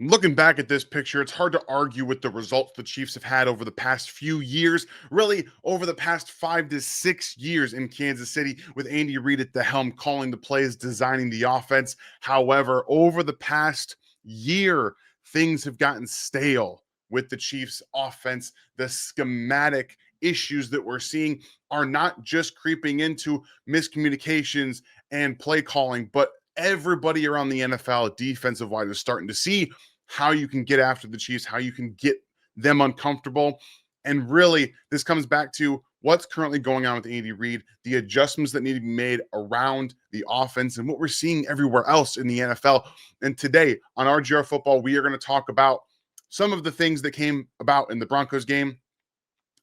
Looking back at this picture, it's hard to argue with the results the Chiefs have had over the past few years, really over the past 5 to 6 years in Kansas City, with Andy Reid at the helm, calling the plays, designing the offense. However, over the past year, things have gotten stale with the Chiefs' offense. The schematic issues that we're seeing are not just creeping into miscommunications and play calling, but everybody around the NFL defensive wise is starting to see how you can get after the Chiefs, how you can get them uncomfortable. And really, this comes back to what's currently going on with Andy Reid, the adjustments that need to be made around the offense, and what we're seeing everywhere else in the NFL. And today on RGR Football, we are going to talk about some of the things that came about in the Broncos game,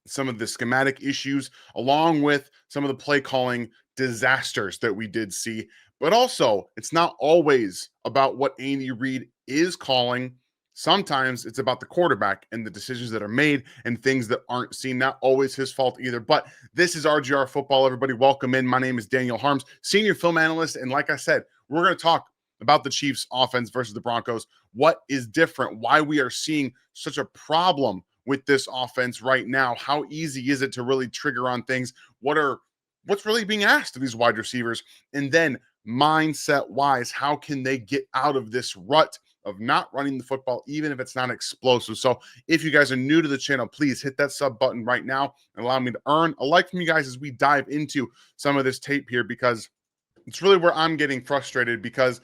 some of the schematic issues, along with some of the play calling disasters that we did see. But also, it's not always about what Andy Reid is calling. Sometimes it's about the quarterback and the decisions that are made and things that aren't seen. Not always his fault either. But this is RGR Football. Everybody, welcome in. My name is Daniel Harms, senior film analyst. And like I said, we're going to talk about the Chiefs offense versus the Broncos. What is different? Why we are seeing such a problem with this offense right now? How easy is it to really trigger on things? What's really being asked of these wide receivers? And then mindset wise, how can they get out of this rut of not running the football, even if it's not explosive? So if you guys are new to the channel, please hit that sub button right now and allow me to earn a like from you guys as we dive into some of this tape here, because it's really where I'm getting frustrated. Because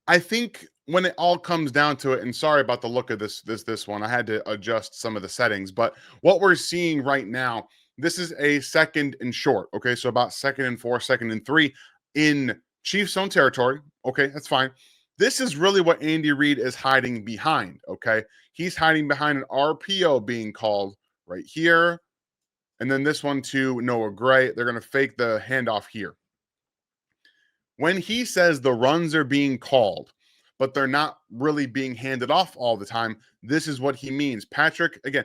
I think when it all comes down to it, and sorry about the look of this one, I had to adjust some of the settings, but what we're seeing right now, this is a second and short. Okay, so about 2nd and 4, 2nd and 3 in Chiefs own territory. Okay, that's fine. This is really what Andy Reid is hiding behind. Okay, he's hiding behind an RPO being called right here, and then this one to Noah Gray. They're going to fake the handoff here. When he says the runs are being called, but they're not really being handed off all the time, this is what he means. Patrick, again,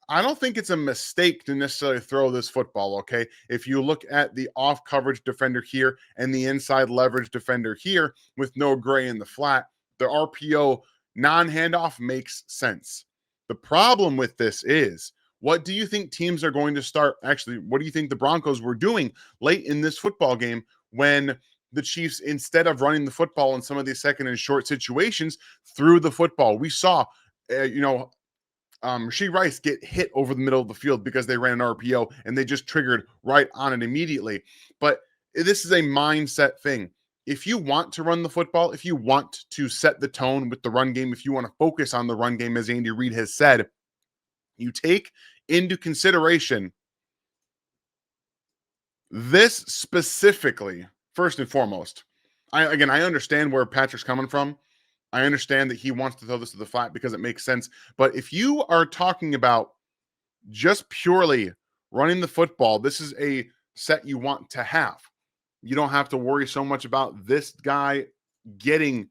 I don't think it's a mistake to necessarily throw this football, okay? If you look at the off coverage defender here and the inside leverage defender here with no Gray in the flat, the RPO non-handoff makes sense. The problem with this is, what do you think teams are going to start? Actually, what do you think the Broncos were doing late in this football game when the Chiefs, instead of running the football in some of these second and short situations, threw the football? We saw, Rasheed Rice get hit over the middle of the field because they ran an RPO and they just triggered right on it immediately. But this is a mindset thing. If you want to run the football, if you want to set the tone with the run game, if you want to focus on the run game, as Andy Reid has said, you take into consideration this specifically. First and foremost, I understand where Patrick's coming from. I understand that he wants to throw this to the flat because it makes sense. But if you are talking about just purely running the football, this is a set you want to have. You don't have to worry so much about this guy getting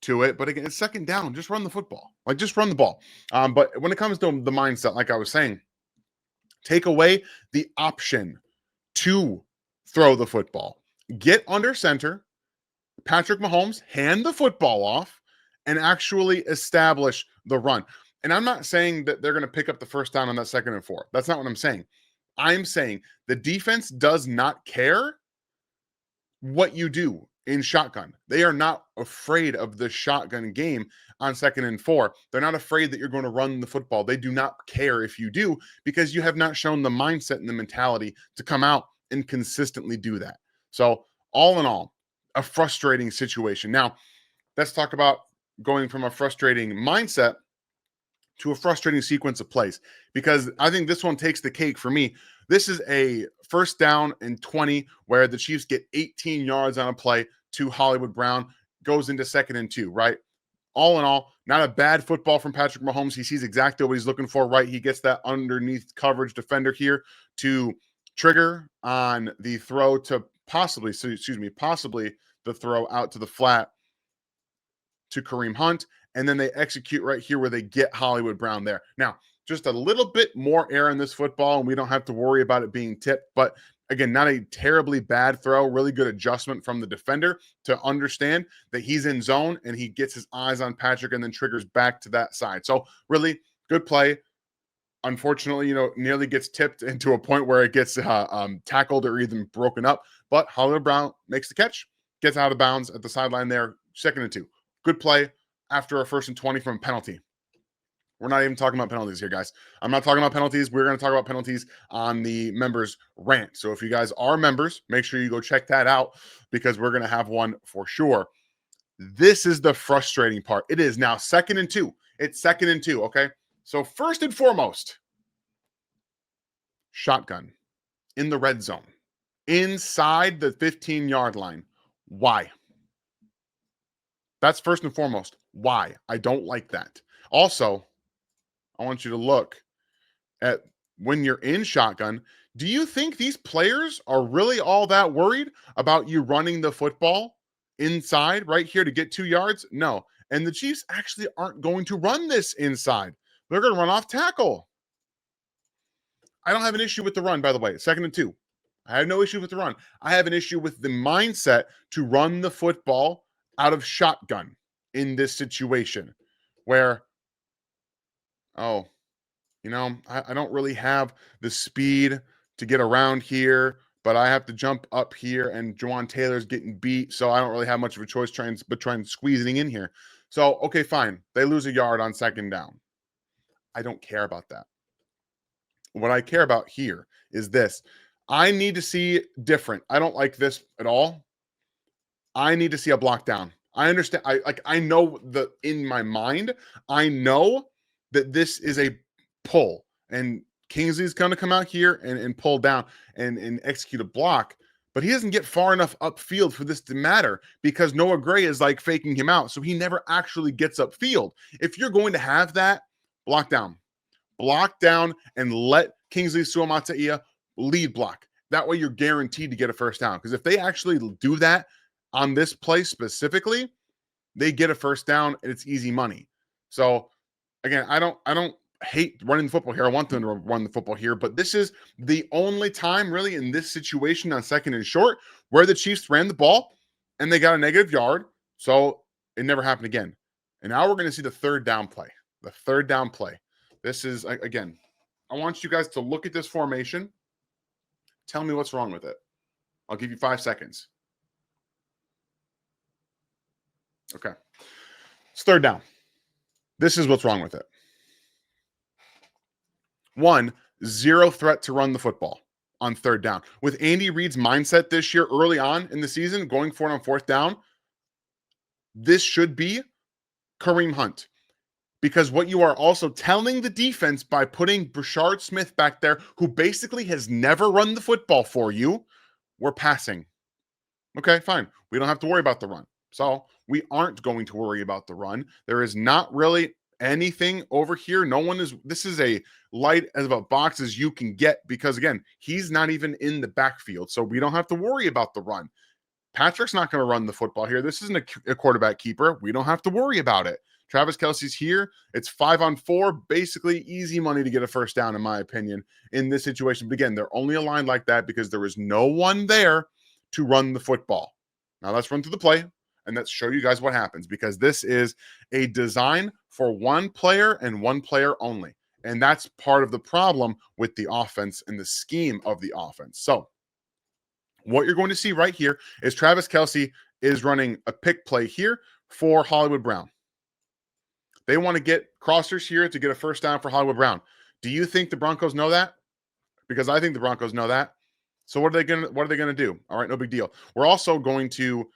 to it. But again, it's second down. Just run the football. Like, just run the ball. But when it comes to the mindset, like I was saying, take away the option to throw the football. Get under center, Patrick Mahomes, hand the football off, and actually establish the run. And I'm not saying that they're going to pick up the first down on that 2nd and 4. That's not what I'm saying. I'm saying the defense does not care what you do in shotgun. They are not afraid of the shotgun game on 2nd and 4. They're not afraid that you're going to run the football. They do not care if you do, because you have not shown the mindset and the mentality to come out and consistently do that. So all in all, a frustrating situation. Now, let's talk about going from a frustrating mindset to a frustrating sequence of plays, because I think this one takes the cake for me. This is a 1st down and 20 where the Chiefs get 18 yards on a play to Hollywood Brown, goes into 2nd and 2, right? All in all, not a bad football from Patrick Mahomes. He sees exactly what he's looking for, right? He gets that underneath coverage defender here to trigger on the throw to possibly the throw out to the flat to Kareem Hunt. And then they execute right here where they get Hollywood Brown there. Now, just a little bit more air in this football, and we don't have to worry about it being tipped. But Again, not a terribly bad throw, really good adjustment from the defender to understand that he's in zone and he gets his eyes on Patrick and then triggers back to that side. So really good play. Unfortunately, nearly gets tipped into a point where it gets tackled or even broken up. But Hollywood Brown makes the catch, gets out of bounds at the sideline there, 2nd and 2. Good play after a 1st and 20 from a penalty. We're not even talking about penalties here, guys. I'm not talking about penalties. We're going to talk about penalties on the members rant. So if you guys are members, make sure you go check that out because we're going to have one for sure. This is the frustrating part. It is now 2nd and 2. It's 2nd and 2, okay? So first and foremost, shotgun in the red zone, inside the 15-yard line. Why? That's first and foremost. Why? I don't like that. Also, I want you to look at when you're in shotgun. Do you think these players are really all that worried about you running the football inside right here to get 2 yards? No. And the Chiefs actually aren't going to run this inside. They're going to run off tackle. I don't have an issue with the run, by the way. 2nd and 2. I have no issue with the run. I have an issue with the mindset to run the football out of shotgun in this situation where, I don't really have the speed to get around here, but I have to jump up here, and Jawan Taylor's getting beat, so I don't really have much of a choice trying squeezing in here. So, okay, fine. They lose a yard on 2nd down. I don't care about that. What I care about here is this. I need to see different. I don't like this at all. I need to see a block down. I understand. I know that in my mind, I know that this is a pull, and Kingsley's going to come out here and pull down and execute a block, but he doesn't get far enough upfield for this to matter because Noah Gray is like faking him out. So he never actually gets upfield. If you're going to have that, block down and let Kingsley Suamataia lead block. That way you're guaranteed to get a 1st down. Because if they actually do that on this play specifically, they get a 1st down and it's easy money. So again, I don't hate running the football here. I want them to run the football here, but this is the only time really in this situation on 2nd and short where the Chiefs ran the ball and they got a negative yard. So it never happened again. And now we're going to see the 3rd down play. The 3rd down play. This is, again, I want you guys to look at this formation. Tell me what's wrong with it. I'll give you 5 seconds. Okay. It's 3rd down. This is what's wrong with it. 1, 0 threat to run the football on 3rd down. With Andy Reid's mindset this year early on in the season, going for it on 4th down, this should be Kareem Hunt. Because what you are also telling the defense by putting Brashard Smith back there, who basically has never run the football for you, we're passing. Okay, fine. We don't have to worry about the run. So we aren't going to worry about the run. There is not really anything over here. This is a light as of a box as you can get because, again, he's not even in the backfield. So we don't have to worry about the run. Patrick's not going to run the football here. This isn't a quarterback keeper. We don't have to worry about it. Travis Kelce's here. It's 5 on 4, basically easy money to get a 1st down, in my opinion, in this situation. But again, they're only aligned like that because there is no one there to run the football. Now let's run through the play and let's show you guys what happens because this is a design for one player and one player only. And that's part of the problem with the offense and the scheme of the offense. So what you're going to see right here is Travis Kelce is running a pick play here for Hollywood Brown. They want to get crossers here to get a 1st down for Hollywood Brown. Do you think the Broncos know that? Because I think the Broncos know that. So what are they gonna do? All right, no big deal. We're also going to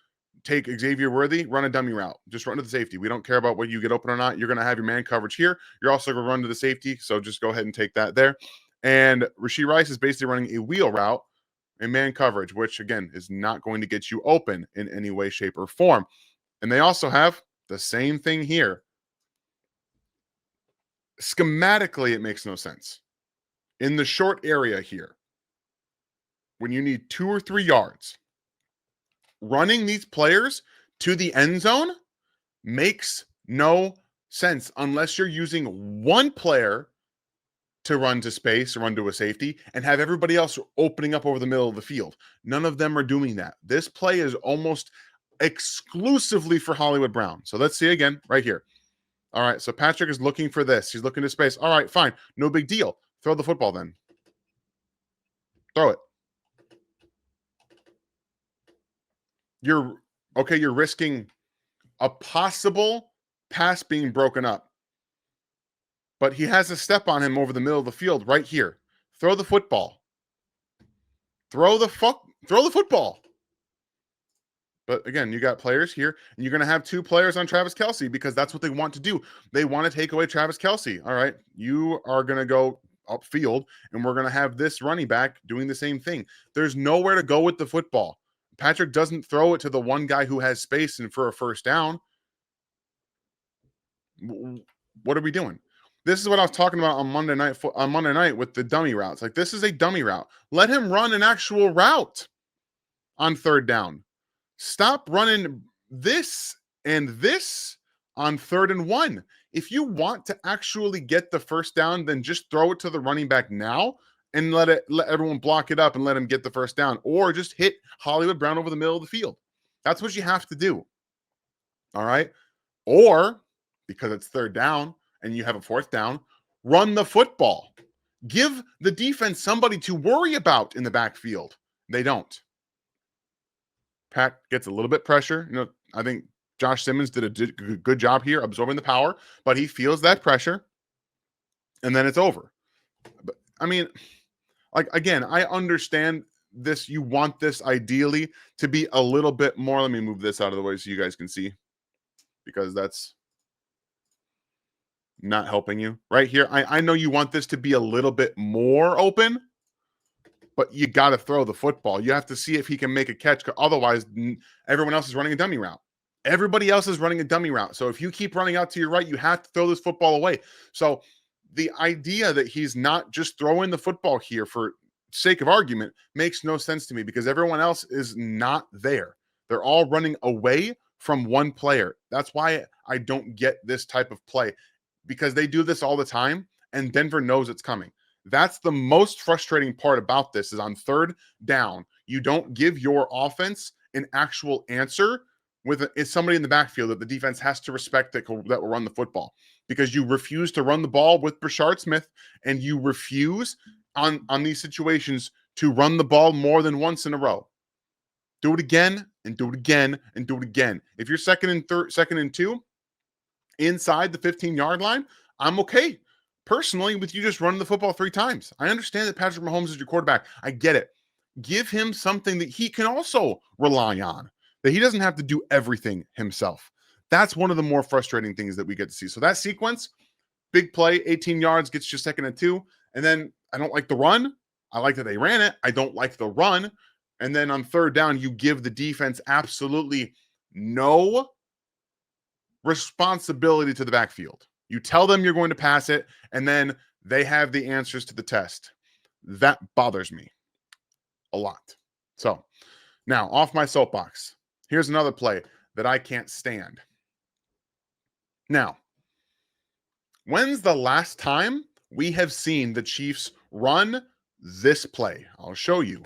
take Xavier Worthy, run a dummy route. Just run to the safety. We don't care about whether you get open or not. You're going to have your man coverage here. You're also going to run to the safety, so just go ahead and take that there. And Rashee Rice is basically running a wheel route in man coverage, which, again, is not going to get you open in any way, shape, or form. And they also have the same thing here. Schematically, it makes no sense. In the short area here, when you need 2 or 3 yards, running these players to the end zone makes no sense unless you're using one player to run to space or run to a safety and have everybody else opening up over the middle of the field. None of them are doing that. This play is almost exclusively for Hollywood Brown. So let's see again right here. All right, so Patrick is looking for this. He's looking to space. All right, fine. No big deal. Throw the football then. Throw it. You're risking a possible pass being broken up. But he has a step on him over the middle of the field right here. Throw the football. Throw the football. But again, you got players here, and you're going to have 2 players on Travis Kelce because that's what they want to do. They want to take away Travis Kelce. All right, you are going to go upfield, and we're going to have this running back doing the same thing. There's nowhere to go with the football. Patrick doesn't throw it to the one guy who has space and for a first down. What are we doing? This is what I was talking about on Monday night with the dummy routes. Like, this is a dummy route. Let him run an actual route on third down. Stop running this and this on 3rd and 1. If you want to actually get the first down, then just throw it to the running back now and let everyone block it up and let him get the first down, or just hit Hollywood Brown over the middle of the field. That's what you have to do. All right. Or because it's 3rd down and you have a 4th down, run the football. Give the defense somebody to worry about in the backfield. They don't. Pat gets a little bit pressure. I think Josh Simmons did a good job here absorbing the power, but he feels that pressure, and then it's over. But I mean, like, again, I understand this. You want this ideally to be a little bit more. Let me move this out of the way so you guys can see, because that's not helping you right here. I know you want this to be a little bit more open, but you got to throw the football. You have to see if he can make a catch. Otherwise, everyone else is running a dummy route. Everybody else is running a dummy route. So if you keep running out to your right, you have to throw this football away. So the idea that he's not just throwing the football here for sake of argument makes no sense to me, because everyone else is not there. They're all running away from one player. That's why I don't get this type of play, because they do this all the time and Denver knows it's coming. That's the most frustrating part about this, is on 3rd down, you don't give your offense an actual answer with somebody in the backfield that the defense has to respect that will run the football, because you refuse to run the ball with Brashard Smith, and you refuse on these situations to run the ball more than once in a row. Do it again and do it again and do it again. If you're second and 2 inside the 15-yard line, I'm okay personally with you just running the football 3 times. I understand that Patrick Mahomes is your quarterback. I get it. Give him something that he can also rely on, that he doesn't have to do everything himself. That's one of the more frustrating things that we get to see. So that sequence, big play, 18 yards, gets you 2nd and 2. And then I don't like the run. I like that they ran it. I don't like the run. And then on 3rd down, you give the defense absolutely no responsibility to the backfield. You tell them you're going to pass it, and then they have the answers to the test. That bothers me a lot. So now, off my soapbox, here's another play that I can't stand. Now, when's the last time we have seen the Chiefs run this play? I'll show you.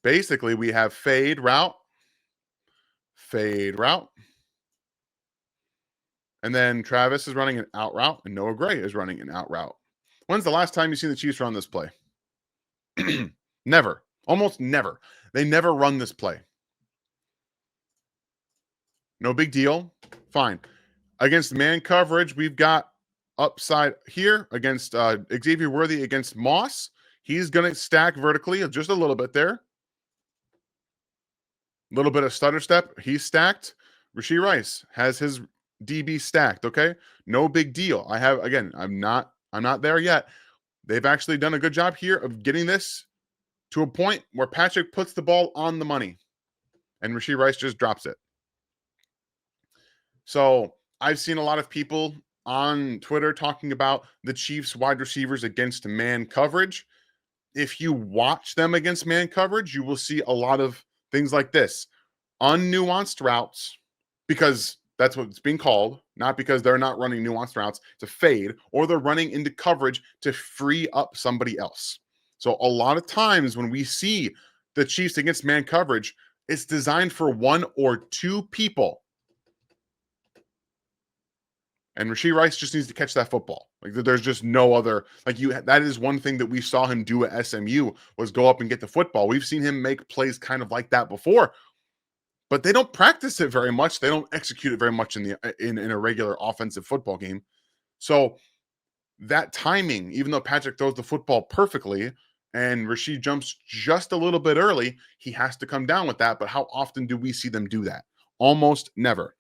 Basically, we have fade route, and then Travis is running an out route, and Noah Gray is running an out route. When's the last time you've seen the Chiefs run this play? Never. Almost never. They never run this play. No big deal. Fine. Against man coverage, we've got upside here against Xavier Worthy against Moss. He's going to stack vertically just a little bit there. A little bit of stutter step. He's stacked. Rashee Rice has his DB stacked. Okay. No big deal. I'm not there yet. They've actually done a good job here of getting this to a point where Patrick puts the ball on the money and Rashee Rice just drops it. So I've seen a lot of people on Twitter talking about the Chiefs wide receivers against man coverage. If you watch them against man coverage, you will see a lot of things like this. Unnuanced routes, because That's what's being called, not because they're not running nuanced routes to fade, or they're running into coverage to free up somebody else. So a lot of times when we see the Chiefs against man coverage, it's designed for one or two people. And Rashee Rice just needs to catch that football. Like there's just no other that is one thing that we saw him do at SMU was go up and get the football. We've seen him make plays kind of like that before, but they don't practice it very much. They don't execute it very much in a regular offensive football game. So that timing, even though Patrick throws the football perfectly and Rashee jumps just a little bit early, he has to come down with that. But how often do we see them do that? Almost never.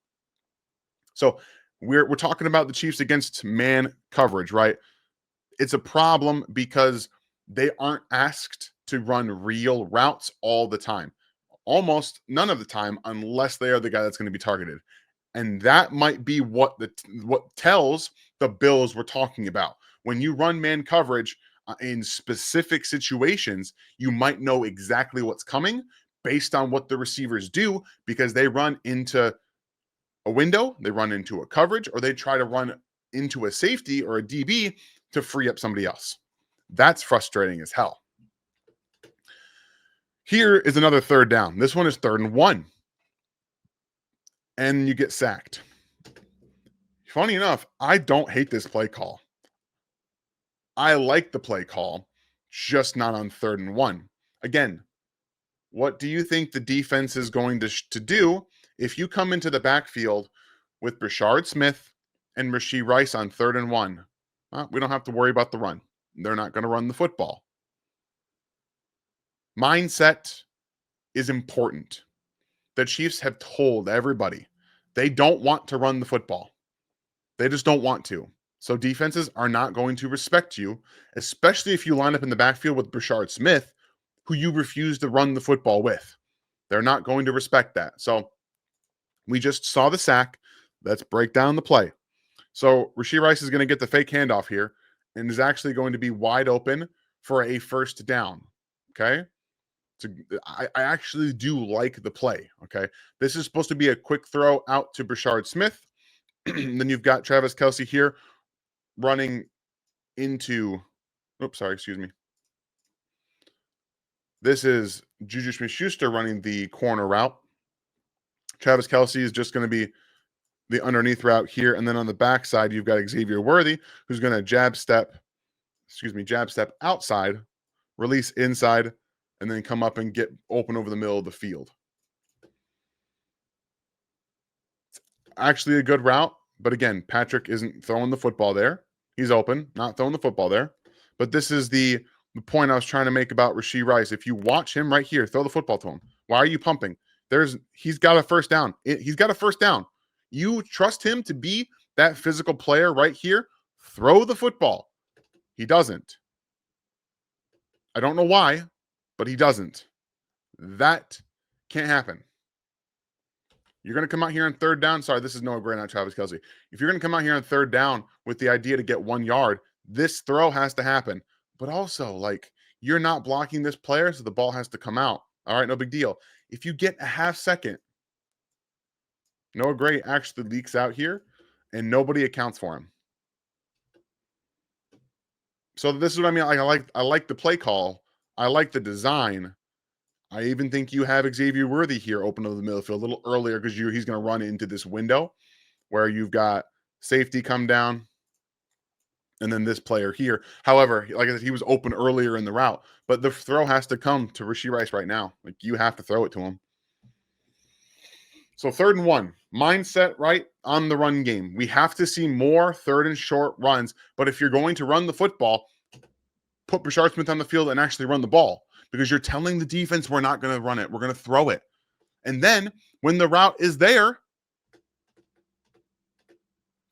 So we're talking about the Chiefs against man coverage, right? It's a problem because they aren't asked to run real routes all the time. Almost none of the time, unless they are the guy that's going to be targeted. And that might be what tells the Bills we're talking about. When you run man coverage in specific situations, you might know exactly what's coming based on what the receivers do because they run into a window, they run into a coverage, or they try to run into a safety or a DB to free up somebody else. That's frustrating as hell. Here is another third down. This one is 3rd and 1. And you get sacked. Funny enough, I don't hate this play call. I like the play call, just not on 3rd and 1. Again, what do you think the defense is going to do if you come into the backfield with Brashard Smith and Rashee Rice on 3rd and 1? We don't have to worry about the run. They're not going to run the football. Mindset is important. The Chiefs have told everybody they don't want to run the football. They just don't want to. So defenses are not going to respect you, especially if you line up in the backfield with Brashard Smith, who you refuse to run the football with. They're not going to respect that. So we just saw the sack. Let's break down the play. So Rashee Rice is going to get the fake handoff here and is actually going to be wide open for a 1st down. Okay. So I actually do like the play. Okay. This is supposed to be a quick throw out to Brashard Smith. Then you've got Travis Kelce here running into, excuse me. This is Juju Smith-Schuster running the corner route. Travis Kelce is just going to be the underneath route here. And then on the backside, you've got Xavier Worthy, who's going to jab step outside, release inside, and then come up and get open over the middle of the field. It's actually a good route. But again, Patrick isn't throwing the football there. He's open, not throwing the football there. But this is the point I was trying to make about Rashee Rice. If you watch him right here, throw the football to him. Why are you pumping? He's got a 1st down. He's got a 1st down. You trust him to be that physical player right here? Throw the football. He doesn't. I don't know why, but he doesn't. That can't happen. You're going to come out here on 3rd down. Sorry, this is Noah Gray, not Travis Kelce. If you're going to come out here on 3rd down with the idea to get 1 yard, this throw has to happen. But also, you're not blocking this player, so the ball has to come out. All right, no big deal. If you get a half second, Noah Gray actually leaks out here, and nobody accounts for him. So this is what I mean. I like the play call. I like the design. I even think you have Xavier Worthy here open to the middle field a little earlier because he's going to run into this window where you've got safety come down and then this player here. However, like I said, he was open earlier in the route, but the throw has to come to Rashee Rice right now. You have to throw it to him. So 3rd and 1, mindset right on the run game. We have to see more 3rd and short runs, but if you're going to run the football, put Brashard Smith on the field and actually run the ball because you're telling the defense we're not going to run it. We're going to throw it. And then when the route is there,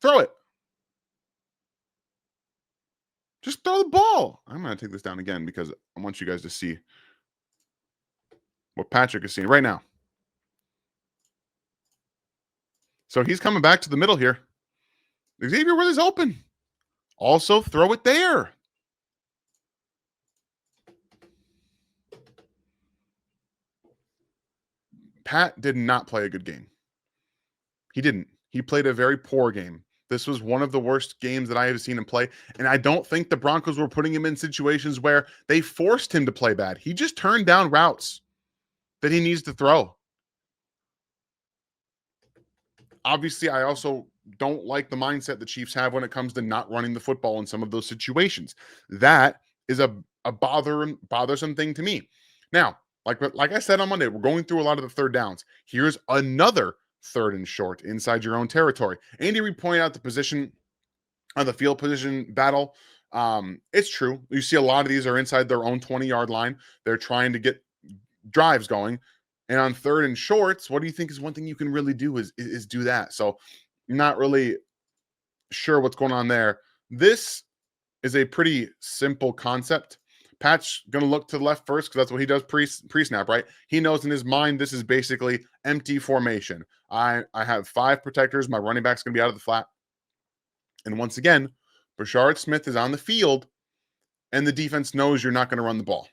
throw it. Just throw the ball. I'm going to take this down again because I want you guys to see what Patrick is seeing right now. So he's coming back to the middle here. Xavier Worthy's open. Also throw it there. Pat did not play a good game. He didn't. He played a very poor game. This was one of the worst games that I have seen him play. And I don't think the Broncos were putting him in situations where they forced him to play bad. He just turned down routes that he needs to throw. Obviously, I also don't like the mindset the Chiefs have when it comes to not running the football in some of those situations. That is a bothersome thing to me. Now, like I said on Monday, we're going through a lot of the third downs. Here's another third and short inside your own territory. Andy Reid pointed out the position on the field position battle. It's true. You see a lot of these are inside their own 20-yard line. They're trying to get drives going. And on third and shorts, what do you think is one thing you can really do is do that? So not really sure what's going on there. This is a pretty simple concept. Pat's going to look to the left first because that's what he does pre-snap, right? He knows in his mind this is basically empty formation. I have 5 protectors. My running back's going to be out of the flat. And once again, Brashard Smith is on the field, and the defense knows you're not going to run the ball.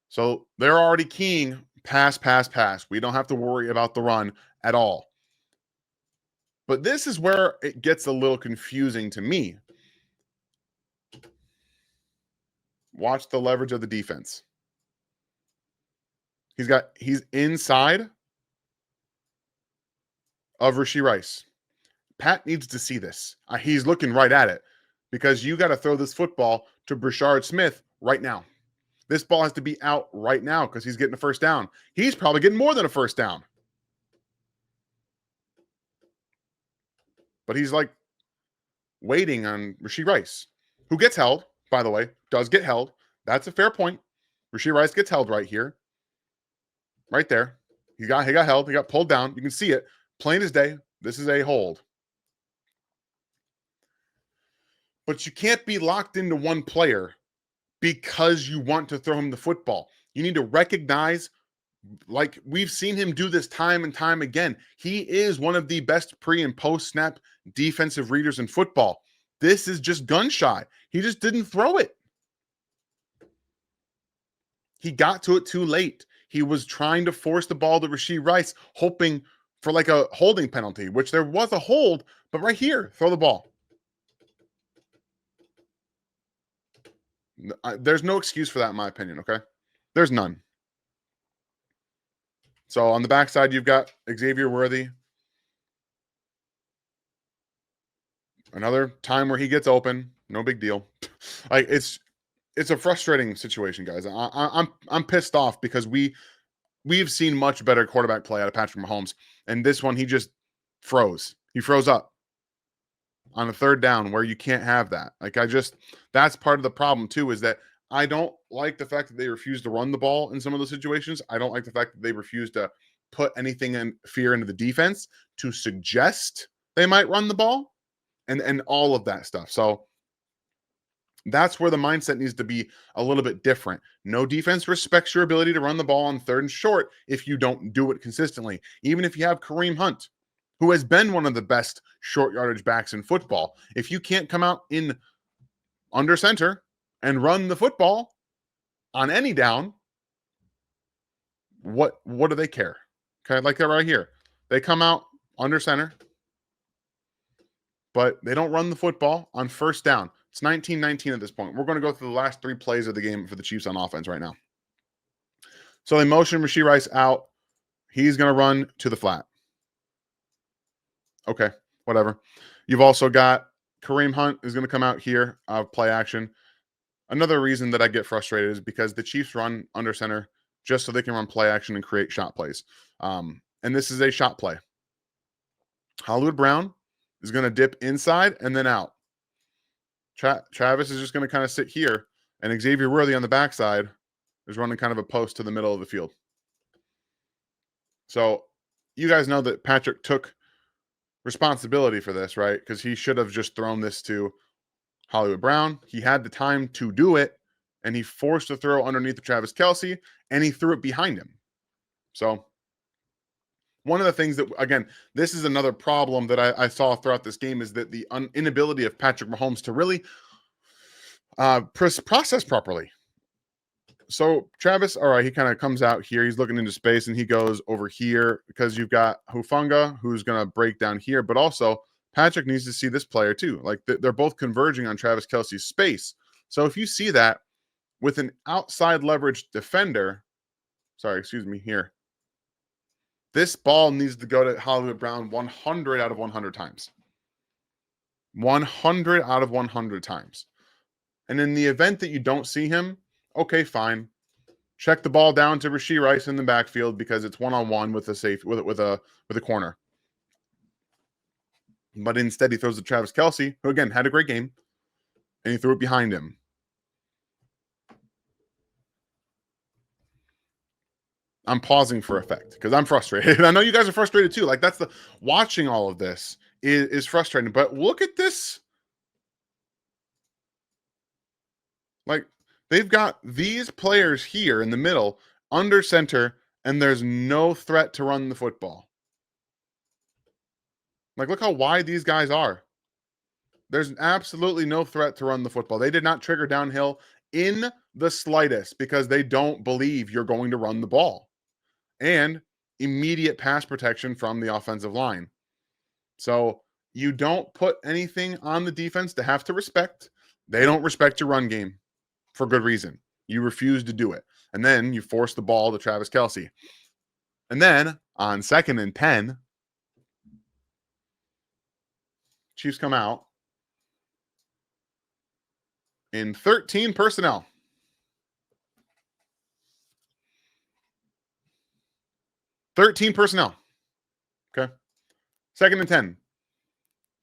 So they're already keying pass, pass, pass. We don't have to worry about the run at all. But this is where it gets a little confusing to me. Watch the leverage of the defense. He's inside of Rashee Rice. Pat needs to see this. He's looking right at it because you got to throw this football to Brashard Smith right now. This ball has to be out right now because he's getting a first down. He's probably getting more than a first down. But he's like waiting on Rashee Rice, who gets held, by the way, does get held. That's a fair point. Rashee Rice gets held right here. Right there. He got held. He got pulled down. You can see it. Plain as day. This is a hold. But you can't be locked into one player because you want to throw him the football. You need to recognize, like we've seen him do this time and time again. He is one of the best pre and post snap defensive readers in football. This is just gun shy. He just didn't throw it. He got to it too late. He was trying to force the ball to Rashee Rice, hoping for like a holding penalty, which there was a hold, but right here, throw the ball. There's no excuse for that, in my opinion, okay? There's none. So on the backside, you've got Xavier Worthy. Another time where he gets open. No big deal. Like it's a frustrating situation, guys. I'm pissed off because we've seen much better quarterback play out of Patrick Mahomes, and this one he just froze. He froze up on a third down where you can't have that. That's part of the problem too, is that I don't like the fact that they refuse to run the ball in some of those situations. I don't like the fact that they refuse to put anything in fear into the defense to suggest they might run the ball and all of that stuff. So that's where the mindset needs to be a little bit different. No defense respects your ability to run the ball on third and short if you don't do it consistently. Even if you have Kareem Hunt, who has been one of the best short yardage backs in football, if you can't come out in under center and run the football on any down, what do they care? Okay, like that right here. They come out under center, but they don't run the football on first down. It's 19-19 at this point. We're going to go through the last 3 plays of the game for the Chiefs on offense right now. So they motion Rashee Rice out. He's going to run to the flat. Okay, whatever. You've also got Kareem Hunt is going to come out here of play action. Another reason that I get frustrated is because the Chiefs run under center just so they can run play action and create shot plays. And this is a shot play. Hollywood Brown is going to dip inside and then out. Travis is just going to kind of sit here, and Xavier Worthy on the backside is running kind of a post to the middle of the field. So you guys know that Patrick took responsibility for this, right? Because he should have just thrown this to Hollywood Brown. He had the time to do it, and he forced a throw underneath the Travis Kelce, and he threw it behind him. So one of the things that, again, this is another problem that I saw throughout this game is that the inability of Patrick Mahomes to really process properly. So Travis, all right, he kind of comes out here. He's looking into space and he goes over here because you've got Hufanga who's going to break down here, but also Patrick needs to see this player too. Like they're both converging on Travis Kelce's space. So if you see that with an outside leverage defender, sorry, excuse me, here, this ball needs to go to Hollywood Brown 100 out of 100 times. 100 out of 100 times. And in the event that you don't see him, okay, fine. Check the ball down to Rashee Rice in the backfield because it's one-on-one with a safe with a corner. But instead, he throws to Travis Kelce, who again had a great game, and he threw it behind him. I'm pausing for effect because I'm frustrated. I know you guys are frustrated too. Like that's the watching all of this is frustrating. But look at this. Like they've got these players here in the middle, under center, and there's no threat to run the football. Like, look how wide these guys are. There's absolutely no threat to run the football. They did not trigger downhill in the slightest because they don't believe you're going to run the ball. And immediate pass protection from the offensive line. So you don't put anything on the defense to have to respect. They don't respect your run game for good reason. You refuse to do it. And then you force the ball to Travis Kelce. And then on 2nd and 10, Chiefs come out in 13 personnel. 13 personnel. Okay. 2nd and 10.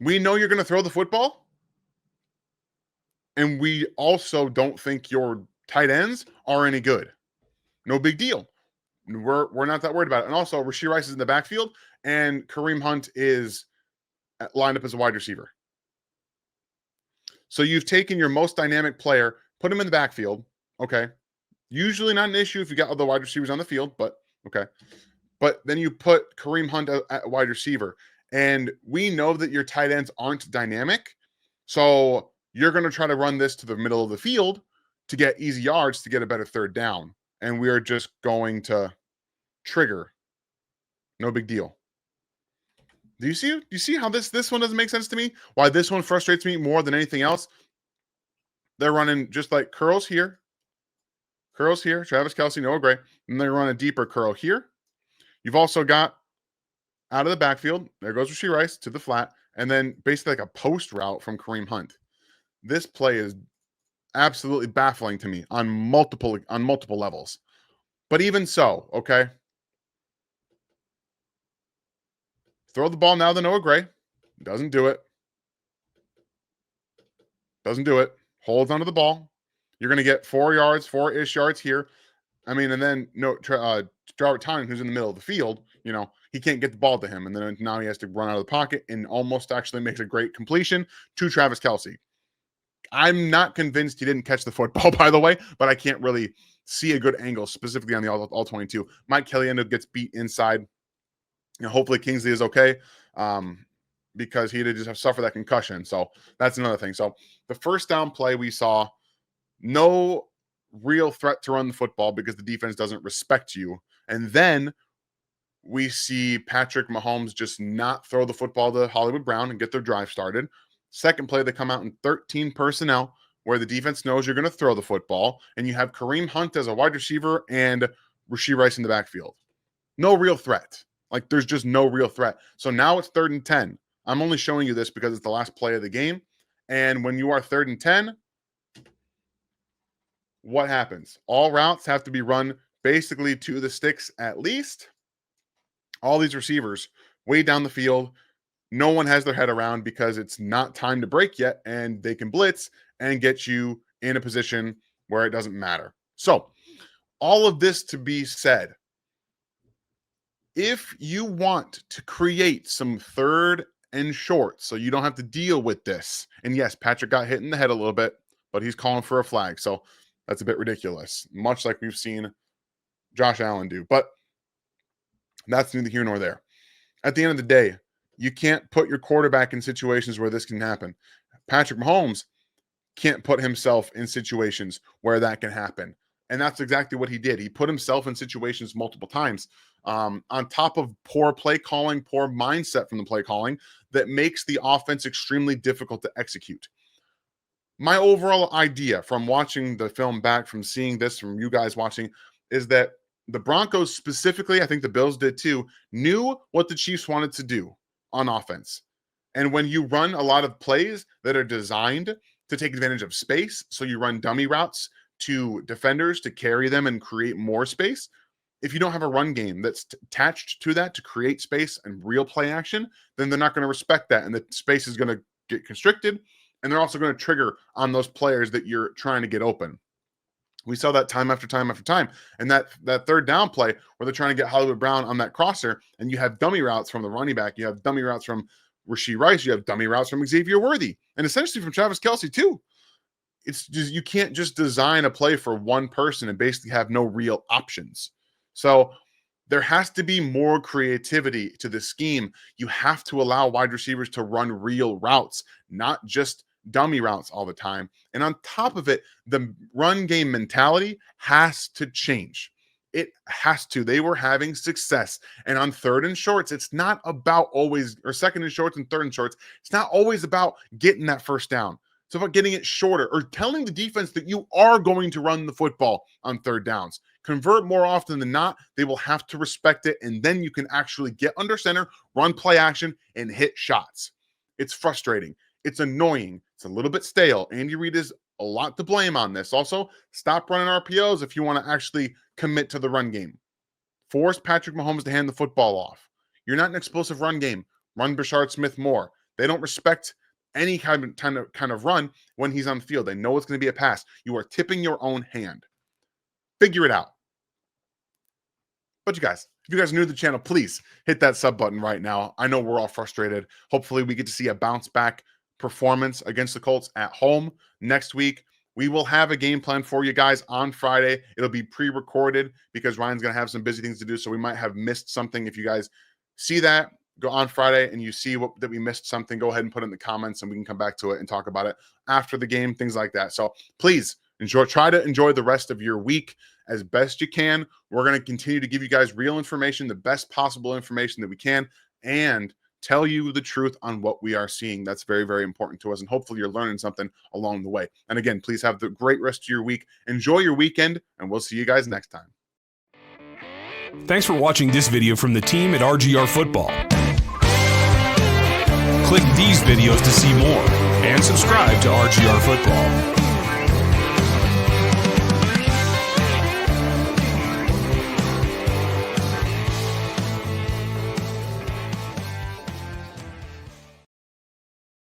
We know you're going to throw the football. And we also don't think your tight ends are any good. No big deal. We're not that worried about it. And also, Rashee Rice is in the backfield, and Kareem Hunt is lined up as a wide receiver. So you've taken your most dynamic player, put him in the backfield. Okay. Usually not an issue if you got other wide receivers on the field, but okay. But then you put Kareem Hunt at wide receiver. And we know that your tight ends aren't dynamic. So you're going to try to run this to the middle of the field to get easy yards to get a better third down. And we are just going to trigger. No big deal. Do you see how this one doesn't make sense to me? Why this one frustrates me more than anything else? They're running just like curls here, Travis Kelce, Noah Gray, and they run a deeper curl here. You've also got out of the backfield, there goes Rashee Rice to the flat, and then basically like a post route from Kareem Hunt. This play is absolutely baffling to me on multiple levels. But even so, okay. Throw the ball now to Noah Gray. Doesn't do it. Holds onto the ball. You're going to get 4 yards, 4-ish yards here. I mean, and then Jarrett Townsend, who's in the middle of the field, he can't get the ball to him. And then now he has to run out of the pocket and almost actually makes a great completion to Travis Kelce. I'm not convinced he didn't catch the football, by the way, but I can't really see a good angle specifically on the all 22. Mike Kelly gets beat inside. Hopefully Kingsley is okay because he did just suffer that concussion. So that's another thing. So the first down play we saw, no real threat to run the football because the defense doesn't respect you. And then we see Patrick Mahomes just not throw the football to Hollywood Brown and get their drive started. Second play, they come out in 13 personnel where the defense knows you're going to throw the football, and you have Kareem Hunt as a wide receiver and Rashee Rice in the backfield. No real threat. Like, there's just no real threat. So now it's 3rd and 10. I'm only showing you this because it's the last play of the game. And when you are 3rd and 10, what happens? All routes have to be run basically to the sticks at least. All these receivers way down the field. No one has their head around because it's not time to break yet, and they can blitz and get you in a position where it doesn't matter. So all of this to be said, if you want to create some 3rd and short so you don't have to deal with this, and yes, Patrick got hit in the head a little bit, but he's calling for a flag. So that's a bit ridiculous, much like we've seen Josh Allen do. But that's neither here nor there. At the end of the day, you can't put your quarterback in situations where this can happen. Patrick Mahomes can't put himself in situations where that can happen. And that's exactly what he did. He put himself in situations multiple times, on top of poor play calling, poor mindset from the play calling, that makes the offense extremely difficult to execute. My overall idea from watching the film back, from seeing this, from you guys watching, is that the Broncos specifically, I think the Bills did too, knew what the Chiefs wanted to do on offense. And when you run a lot of plays that are designed to take advantage of space, so you run dummy routes to defenders to carry them and create more space, if you don't have a run game that's attached to that to create space and real play action, then they're not going to respect that. And the space is going to get constricted. And they're also going to trigger on those players that you're trying to get open. We saw that time after time after time. And that third down play where they're trying to get Hollywood Brown on that crosser, and you have dummy routes from the running back, you have dummy routes from Rashee Rice, you have dummy routes from Xavier Worthy, and essentially from Travis Kelce too. It's just, you can't just design a play for one person and basically have no real options. So there has to be more creativity to the scheme. You have to allow wide receivers to run real routes, not just dummy routes all the time. And on top of it, the run game mentality has to change. It has to. They were having success. And on third and shorts, it's not about always, or second and shorts and third and shorts, it's not always about getting that first down. It's about getting it shorter, or telling the defense that you are going to run the football on third downs. Convert more often than not. They will have to respect it, and then you can actually get under center, run play action, and hit shots. It's frustrating. It's annoying. It's a little bit stale. Andy Reid is a lot to blame on this. Also, stop running RPOs if you want to actually commit to the run game. Force Patrick Mahomes to hand the football off. You're not an explosive run game. Run Brashard Smith more. They don't respect any kind of run when he's on the field. They know it's going to be a pass. You are tipping your own hand. Figure it out. But you guys, if you guys are new to the channel, please hit that sub button right now. I know we're all frustrated. Hopefully we get to see a bounce back performance against the Colts at home next week. We will have a game plan for you guys on Friday. It'll be pre-recorded because Ryan's going to have some busy things to do, so we might have missed something. If you guys see that, go on Friday and you see that we missed something, go ahead and put it in the comments and we can come back to it and talk about it after the game, things like that. So please try to enjoy the rest of your week as best you can. We're going to continue to give you guys real information, the best possible information that we can, and tell you the truth on what we are seeing. That's very, very important to us. And hopefully you're learning something along the way. And again, please have the great rest of your week. Enjoy your weekend, and we'll see you guys next time. Thanks for watching this video from the team at RGR Football. Click these videos to see more and subscribe to RGR Football.